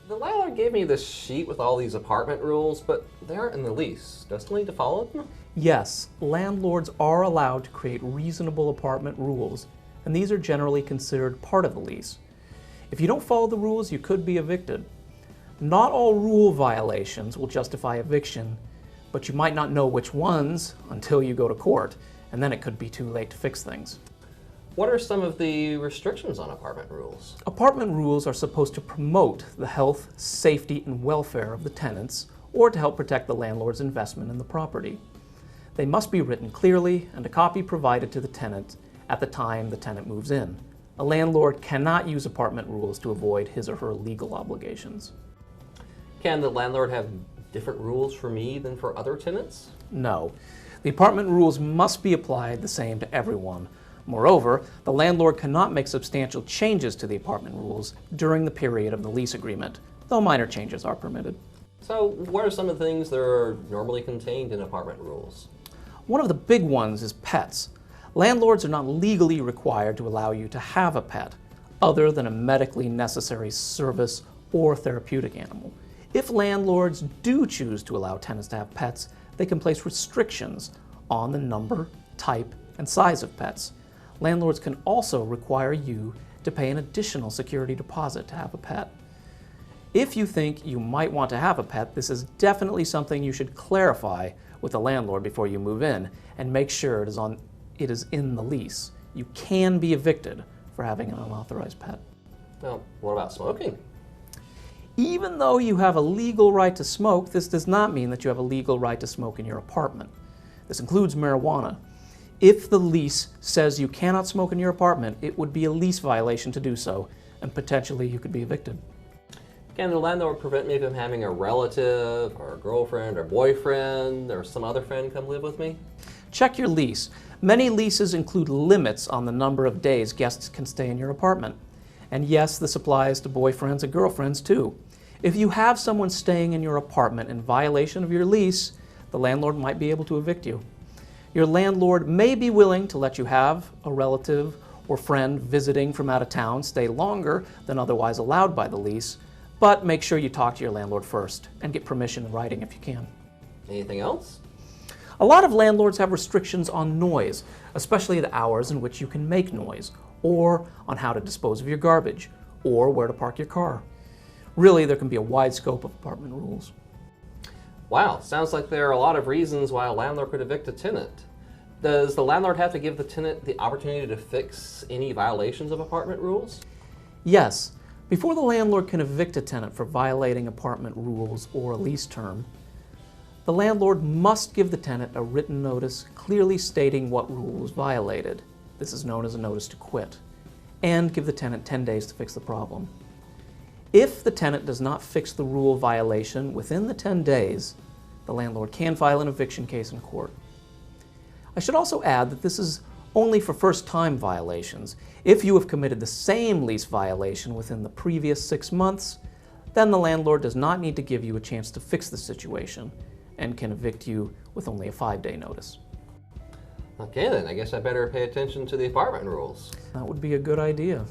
The landlord gave me this sheet with all these apartment rules, but they aren't in the lease. Does he need to follow them? Yes, landlords are allowed to create reasonable apartment rules, and these are generally considered part of the lease. If you don't follow the rules, you could be evicted. Not all rule violations will justify eviction, but you might not know which ones until you go to court, and then it could be too late to fix things. What are some of the restrictions on apartment rules? Apartment rules are supposed to promote the health, safety, and welfare of the tenants, or to help protect the landlord's investment in the property. They must be written clearly and a copy provided to the tenant at the time the tenant moves in. A landlord cannot use apartment rules to avoid his or her legal obligations. Can the landlord have different rules for me than for other tenants? No. The apartment rules must be applied the same to everyone. Moreover, the landlord cannot make substantial changes to the apartment rules during the period of the lease agreement, though minor changes are permitted. So what are some of the things that are normally contained in apartment rules? One of the big ones is pets. Landlords are not legally required to allow you to have a pet, other than a medically necessary service or therapeutic animal. If landlords do choose to allow tenants to have pets, they can place restrictions on the number, type, and size of pets. Landlords can also require you to pay an additional security deposit to have a pet. If you think you might want to have a pet, this is definitely something you should clarify with the landlord before you move in and make sure it is in the lease. You can be evicted for having an unauthorized pet. Well, what about smoking? Even though you have a legal right to smoke, this does not mean that you have a legal right to smoke in your apartment. This includes marijuana. If the lease says you cannot smoke in your apartment, it would be a lease violation to do so, and potentially you could be evicted. Can the landlord prevent me from having a relative or a girlfriend or boyfriend or some other friend come live with me? Check your lease. Many leases include limits on the number of days guests can stay in your apartment. And yes, this applies to boyfriends and girlfriends too. If you have someone staying in your apartment in violation of your lease, the landlord might be able to evict you. Your landlord may be willing to let you have a relative or friend visiting from out of town stay longer than otherwise allowed by the lease, but make sure you talk to your landlord first and get permission in writing if you can. Anything else? A lot of landlords have restrictions on noise, especially the hours in which you can make noise, or on how to dispose of your garbage, or where to park your car. Really, there can be a wide scope of apartment rules. Wow, sounds like there are a lot of reasons why a landlord could evict a tenant. Does the landlord have to give the tenant the opportunity to fix any violations of apartment rules? Yes. Before the landlord can evict a tenant for violating apartment rules or a lease term, the landlord must give the tenant a written notice clearly stating what rule was violated. This is known as a notice to quit, and give the tenant 10 days to fix the problem. If the tenant does not fix the rule violation within the 10 days, the landlord can file an eviction case in court. I should also add that this is only for first-time violations. If you have committed the same lease violation within the previous 6 months, then the landlord does not need to give you a chance to fix the situation and can evict you with only a 5-day notice. Okay then, I guess I better pay attention to the apartment rules. That would be a good idea.